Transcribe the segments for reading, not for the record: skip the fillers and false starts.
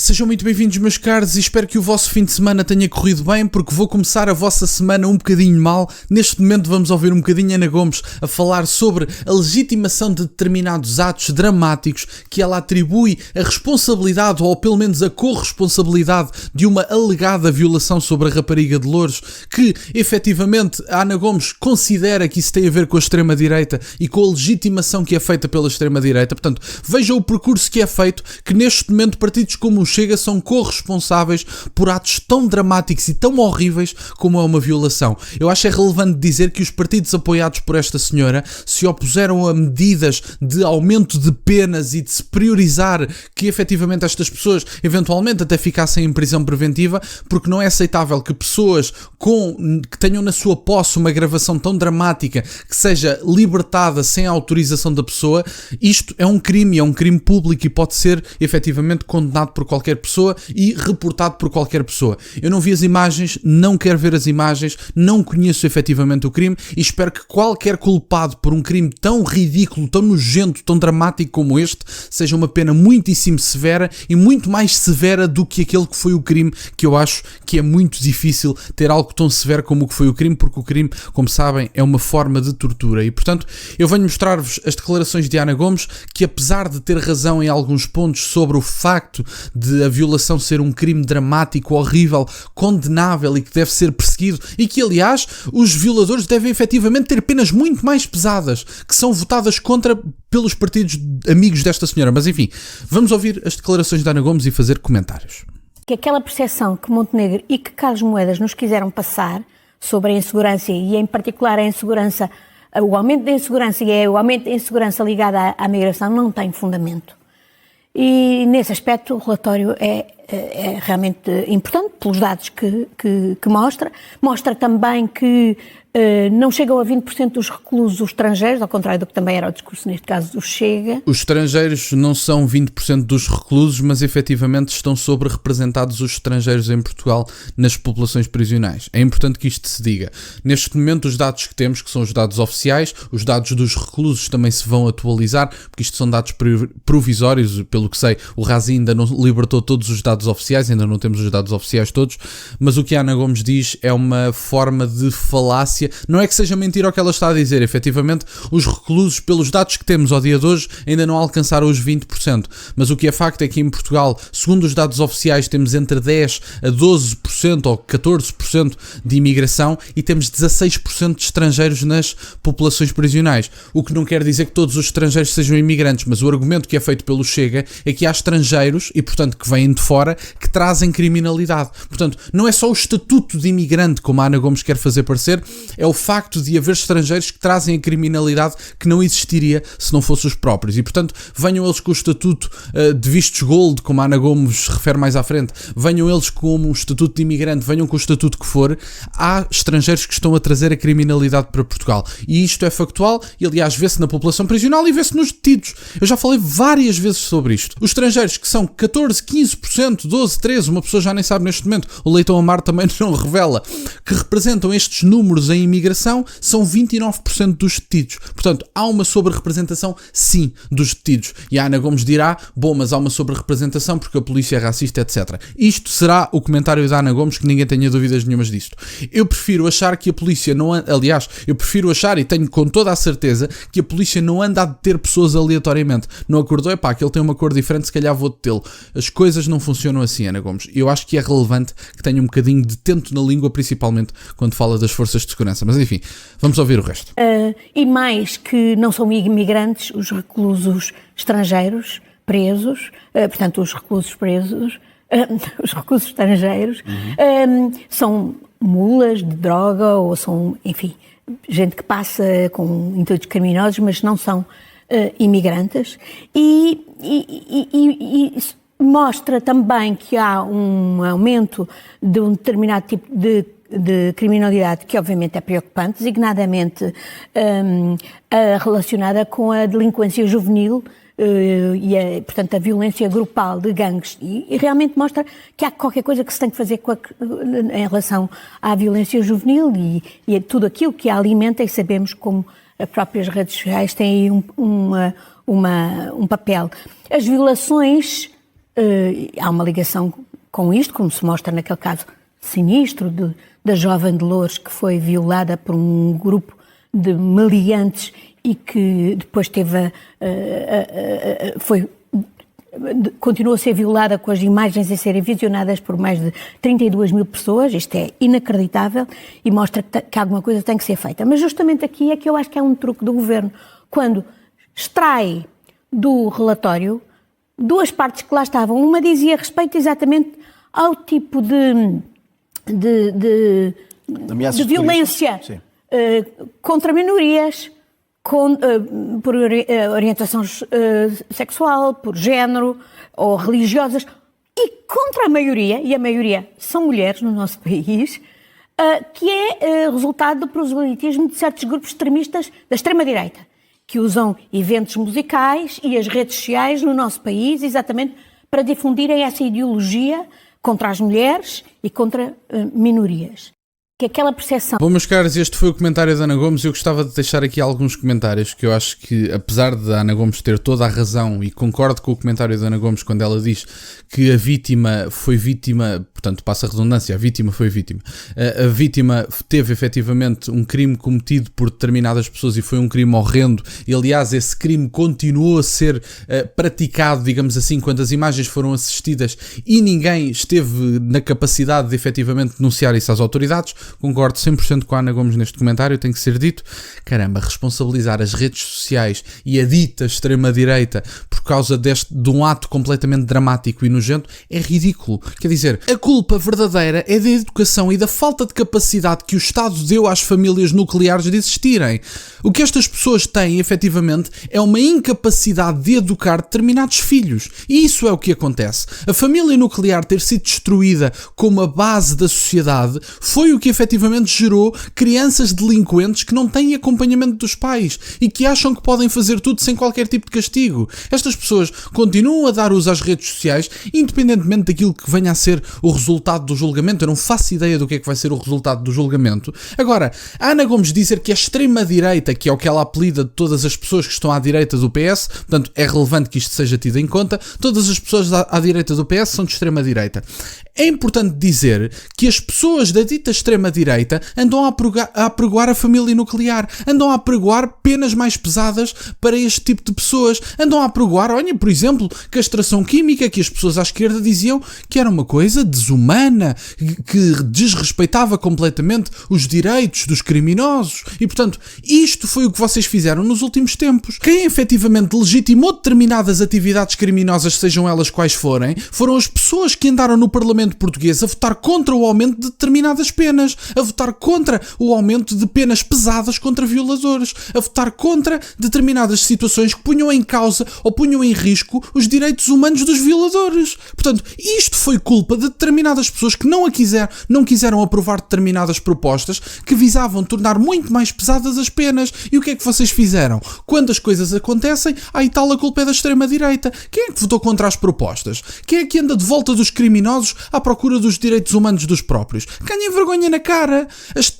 Sejam muito bem-vindos, meus caros, e espero que o vosso fim de semana tenha corrido bem, porque vou começar a vossa semana um bocadinho mal. Neste momento vamos ouvir um bocadinho Ana Gomes a falar sobre a legitimação de determinados atos dramáticos que ela atribui a responsabilidade, ou pelo menos a corresponsabilidade, de uma alegada violação sobre a rapariga de Loures, que efetivamente a Ana Gomes considera que isso tem a ver com a extrema-direita e com a legitimação que é feita pela extrema-direita. Portanto, veja o percurso que é feito, que neste momento partidos como o Chega são corresponsáveis por atos tão dramáticos e tão horríveis como é uma violação. Eu acho relevante dizer que os partidos apoiados por esta senhora se opuseram a medidas de aumento de penas e de se priorizar que efetivamente estas pessoas eventualmente até ficassem em prisão preventiva, porque não é aceitável que pessoas que tenham na sua posse uma gravação tão dramática que seja libertada sem a autorização da pessoa. Isto é um crime público e pode ser efetivamente condenado por qualquer pessoa e reportado por qualquer pessoa. Eu não vi as imagens, não quero ver as imagens, não conheço efetivamente o crime e espero que qualquer culpado por um crime tão ridículo, tão nojento, tão dramático como este, seja uma pena muitíssimo severa e muito mais severa do que aquele que foi o crime, que eu acho que é muito difícil ter algo tão severo como o que foi o crime, porque o crime, como sabem, é uma forma de tortura. E, portanto, eu venho mostrar-vos as declarações de Ana Gomes, que apesar de ter razão em alguns pontos sobre o facto de a violação ser um crime dramático, horrível, condenável e que deve ser perseguido, e que, aliás, os violadores devem efetivamente ter penas muito mais pesadas, que são votadas contra pelos partidos amigos desta senhora. Mas, enfim, vamos ouvir as declarações de Ana Gomes e fazer comentários. Que aquela percepção que Montenegro e que Carlos Moedas nos quiseram passar sobre a insegurança e, em particular, a insegurança, o aumento da insegurança e o aumento da insegurança ligada à migração não tem fundamento. E, nesse aspecto, o relatório é realmente importante, pelos dados que mostra. Mostra também que não chegam a 20% dos reclusos estrangeiros, ao contrário do que também era o discurso, neste caso, do Chega. Os estrangeiros não são 20% dos reclusos, mas efetivamente estão sobre-representados os estrangeiros em Portugal nas populações prisionais. É importante que isto se diga. Neste momento, os dados que temos, que são os dados oficiais, os dados dos reclusos também se vão atualizar, porque isto são dados provisórios, pelo que sei, o Razi ainda não libertou todos os dados oficiais, ainda não temos os dados oficiais todos, mas o que a Ana Gomes diz é uma forma de falácia. Não é que seja mentira o que ela está a dizer, efetivamente os reclusos, pelos dados que temos ao dia de hoje, ainda não alcançaram os 20%, mas o que é facto é que em Portugal, segundo os dados oficiais, temos entre 10% a 12% ou 14% de imigração e temos 16% de estrangeiros nas populações prisionais, o que não quer dizer que todos os estrangeiros sejam imigrantes, mas o argumento que é feito pelo Chega é que há estrangeiros, e portanto que vêm de fora, que trazem criminalidade. Portanto, não é só o estatuto de imigrante, como a Ana Gomes quer fazer parecer, é o facto de haver estrangeiros que trazem a criminalidade que não existiria se não fossem os próprios. E, portanto, venham eles com o estatuto de vistos gold, como a Ana Gomes refere mais à frente, venham eles com o estatuto de imigrante, venham com o estatuto que for, há estrangeiros que estão a trazer a criminalidade para Portugal. E isto é factual e, aliás, vê-se na população prisional e vê-se nos detidos. Eu já falei várias vezes sobre isto. Os estrangeiros que são 14, 15%, 12, 13%, uma pessoa já nem sabe neste momento, o Leitão Amar também não revela, que representam estes números em imigração, são 29% dos detidos. Portanto, há uma sobre-representação, sim, dos detidos. E a Ana Gomes dirá, bom, mas há uma sobre-representação porque a polícia é racista, etc. Isto será o comentário da Ana Gomes, que ninguém tenha dúvidas nenhumas disto. Eu prefiro achar que a polícia não anda, aliás, eu prefiro achar e tenho com toda a certeza que a polícia não anda a deter pessoas aleatoriamente. Não acordou, epá, que ele tem uma cor diferente, se calhar vou detê-lo. As coisas não funcionam assim, Ana Gomes. Eu acho que é relevante que tenha um bocadinho de tento na língua, principalmente quando fala das forças de segurança. Mas enfim, vamos ouvir o resto. E mais que não são imigrantes, os reclusos estrangeiros presos, portanto os reclusos presos, os reclusos estrangeiros, são mulas de droga ou são, enfim, gente que passa com intuitos criminosos, mas não são imigrantes. E mostra também que há um aumento de um determinado tipo de criminalidade que obviamente é preocupante, designadamente relacionada com a delinquência juvenil e, portanto, a violência grupal de gangues. E realmente mostra que há qualquer coisa que se tem que fazer em relação à violência juvenil e tudo aquilo que a alimenta, e sabemos como as próprias redes sociais têm aí um papel. As violações há uma ligação com isto, como se mostra naquele caso sinistro da jovem de Loures, que foi violada por um grupo de meliantes e que depois continuou a ser violada, com as imagens a serem visionadas por mais de 32 mil pessoas. Isto é inacreditável e mostra que alguma coisa tem que ser feita. Mas justamente aqui é que eu acho que é um truque do governo, quando extrai do relatório duas partes que lá estavam. Uma dizia respeito exatamente ao tipo de violência contra minorias, por orientação sexual, por género ou religiosas, e contra a maioria, e a maioria são mulheres no nosso país, que é resultado do proselitismo de certos grupos extremistas da extrema-direita, que usam eventos musicais e as redes sociais no nosso país exatamente para difundirem essa ideologia contra as mulheres e contra minorias. Que aquela percepção... Bom, meus caros, este foi o comentário da Ana Gomes. Eu gostava de deixar aqui alguns comentários que eu acho que, apesar de Ana Gomes ter toda a razão, e concordo com o comentário da Ana Gomes quando ela diz que a vítima foi vítima, portanto, passa a redundância, a vítima foi vítima. A vítima teve efetivamente um crime cometido por determinadas pessoas e foi um crime horrendo, e aliás esse crime continuou a ser praticado, digamos assim, quando as imagens foram assistidas e ninguém esteve na capacidade de efetivamente denunciar isso às autoridades. Concordo 100% com a Ana Gomes neste comentário, tem que ser dito. Caramba, responsabilizar as redes sociais e a dita extrema-direita por causa de um ato completamente dramático e nojento é ridículo. Quer dizer, a culpa verdadeira é da educação e da falta de capacidade que o Estado deu às famílias nucleares de existirem. O que estas pessoas têm, efetivamente, é uma incapacidade de educar determinados filhos. E isso é o que acontece. A família nuclear ter sido destruída como a base da sociedade foi o que efetivamente gerou crianças delinquentes que não têm acompanhamento dos pais e que acham que podem fazer tudo sem qualquer tipo de castigo. Estas pessoas continuam a dar uso às redes sociais, independentemente daquilo que venha a ser o resultado do julgamento. Eu não faço ideia do que é que vai ser o resultado do julgamento. Agora, a Ana Gomes dizer que a extrema-direita, que é o que ela apelida de todas as pessoas que estão à direita do PS, portanto é relevante que isto seja tido em conta, todas as pessoas à direita do PS são de extrema-direita. É importante dizer que as pessoas da dita extrema-direita andam a apregoar a família nuclear, andam a apregoar penas mais pesadas para este tipo de pessoas, andam a apregoar, olha, por exemplo, castração química, que as pessoas à esquerda diziam que era uma coisa desumana, que desrespeitava completamente os direitos dos criminosos. E, portanto, isto foi o que vocês fizeram nos últimos tempos. Quem efetivamente legitimou determinadas atividades criminosas, sejam elas quais forem, foram as pessoas que andaram no Parlamento português a votar contra o aumento de determinadas penas, a votar contra o aumento de penas pesadas contra violadores, a votar contra determinadas situações que punham em causa ou punham em risco os direitos humanos dos violadores. Portanto, isto foi culpa de determinadas pessoas que não quiseram aprovar determinadas propostas que visavam tornar muito mais pesadas as penas. E o que é que vocês fizeram? Quando as coisas acontecem, aí tal, a culpa é da extrema-direita. Quem é que votou contra as propostas? Quem é que anda de volta dos criminosos à procura dos direitos humanos dos próprios? Ganhem vergonha na cara.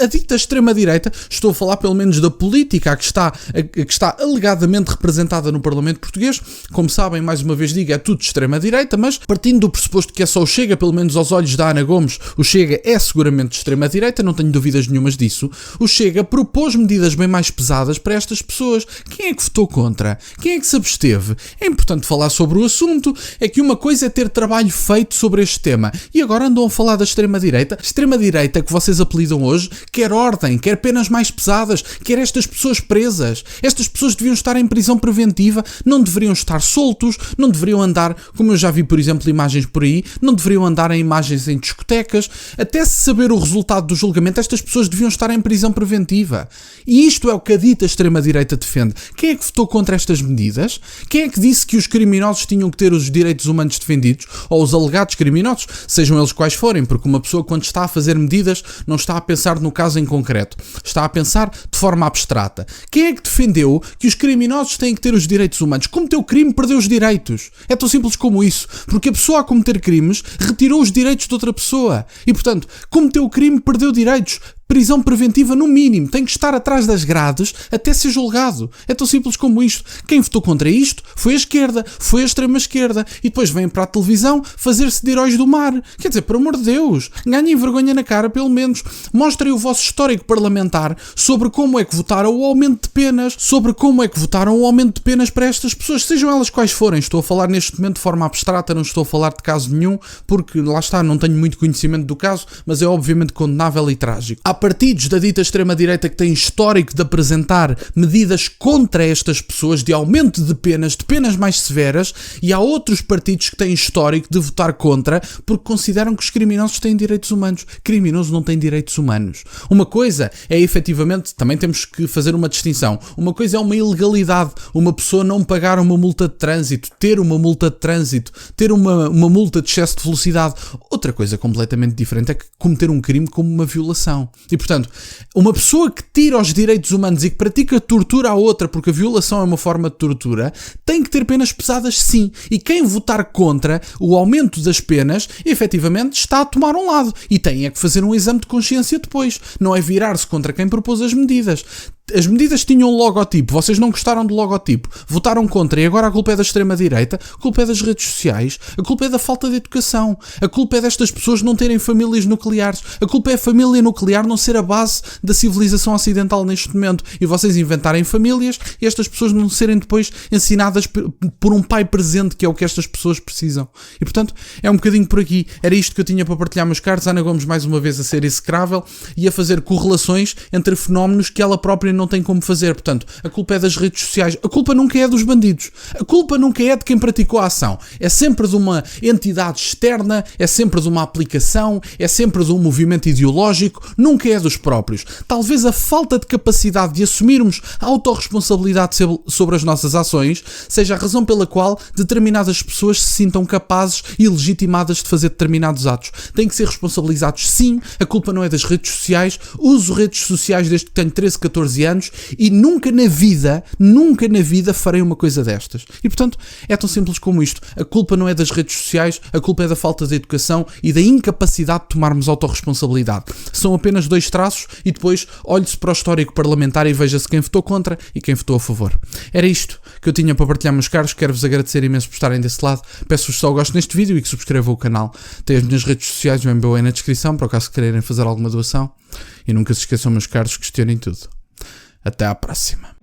A dita extrema-direita, estou a falar pelo menos da política a que está alegadamente representada no Parlamento português. Como sabem, mais uma vez digo, é tudo de extrema-direita, mas partindo do pressuposto que é só o Chega, pelo menos aos olhos da Ana Gomes, o Chega é seguramente de extrema-direita, não tenho dúvidas nenhumas disso. O Chega propôs medidas bem mais pesadas para estas pessoas. Quem é que votou contra? Quem é que se absteve? É importante falar sobre o assunto. É que uma coisa é ter trabalho feito sobre este tema e agora andam a falar da extrema-direita. Extrema-direita que vocês apelidam hoje quer ordem, quer penas mais pesadas, quer estas pessoas presas. Estas pessoas deviam estar em prisão preventiva, não deveriam estar soltos, não deveriam andar, como eu já vi, por exemplo, imagens por aí, não deveriam andar em imagens em discotecas. Até se saber o resultado do julgamento, estas pessoas deviam estar em prisão preventiva. E isto é o que a dita extrema-direita defende. Quem é que votou contra estas medidas? Quem é que disse que os criminosos tinham que ter os direitos humanos defendidos? Ou os alegados criminosos, sejam eles quais forem, porque uma pessoa quando está a fazer medidas não está a pensar no caso em concreto, está a pensar de forma abstrata. Quem é que defendeu que os criminosos têm que ter os direitos humanos? Cometeu crime, perdeu os direitos. É tão simples como isso, porque a pessoa a cometer crimes retirou os direitos de outra pessoa e, portanto, cometeu o crime, perdeu direitos. prisão preventiva no mínimo, tem que estar atrás das grades até ser julgado. É tão simples como isto. Quem votou contra isto foi a esquerda, foi a extrema-esquerda, e depois vêm para a televisão fazer-se de heróis do mar. Quer dizer, por amor de Deus, ganhem vergonha na cara pelo menos. Mostrem o vosso histórico parlamentar sobre como é que votaram o aumento de penas, para estas pessoas, sejam elas quais forem. Estou a falar neste momento de forma abstrata, não estou a falar de caso nenhum, porque lá está, não tenho muito conhecimento do caso, mas é obviamente condenável e trágico. Há partidos da dita extrema-direita que têm histórico de apresentar medidas contra estas pessoas, de aumento de penas mais severas, e há outros partidos que têm histórico de votar contra porque consideram que os criminosos têm direitos humanos. Criminoso não tem direitos humanos. Uma coisa é efetivamente, também temos que fazer uma distinção, uma coisa é uma ilegalidade, uma pessoa não pagar uma multa de trânsito, ter uma multa de trânsito, ter uma multa de excesso de velocidade. Outra coisa completamente diferente é que cometer um crime como uma violação. E, portanto, uma pessoa que tira os direitos humanos e que pratica tortura à outra, porque a violação é uma forma de tortura, tem que ter penas pesadas, sim. E quem votar contra o aumento das penas, efetivamente, está a tomar um lado. E tem é que fazer um exame de consciência depois. Não é virar-se contra quem propôs as medidas. As medidas tinham um logotipo, vocês não gostaram do logotipo, votaram contra, e agora a culpa é da extrema-direita, a culpa é das redes sociais, a culpa é da falta de educação, a culpa é destas pessoas não terem famílias nucleares, a culpa é a família nuclear não ser a base da civilização ocidental neste momento, e vocês inventarem famílias e estas pessoas não serem depois ensinadas por um pai presente, que é o que estas pessoas precisam. E, portanto, é um bocadinho por aqui. Era isto que eu tinha para partilhar, meus caros. Ana Gomes, mais uma vez, a ser execrável e a fazer correlações entre fenómenos que ela própria não tem como fazer. Portanto, a culpa é das redes sociais. A culpa nunca é dos bandidos. A culpa nunca é de quem praticou a ação. É sempre de uma entidade externa, é sempre de uma aplicação, é sempre de um movimento ideológico, nunca é dos próprios. Talvez a falta de capacidade de assumirmos a autorresponsabilidade sobre as nossas ações seja a razão pela qual determinadas pessoas se sintam capazes e legitimadas de fazer determinados atos. Têm que ser responsabilizados, sim. A culpa não é das redes sociais. Uso redes sociais desde que tenho 13, 14 anos e nunca na vida farei uma coisa destas. E, portanto, é tão simples como isto. A culpa não é das redes sociais, a culpa é da falta de educação e da incapacidade de tomarmos autorresponsabilidade. São apenas 2 traços e depois olhe-se para o histórico parlamentar e veja-se quem votou contra e quem votou a favor. Era isto que eu tinha para partilhar, meus caros. Quero-vos agradecer imenso por estarem desse lado. Peço-vos só o gosto neste vídeo e que subscrevam o canal. Tem as minhas redes sociais, o MBO aí na descrição, para o caso quererem fazer alguma doação. E nunca se esqueçam, meus caros, questionem tudo. Até à próxima.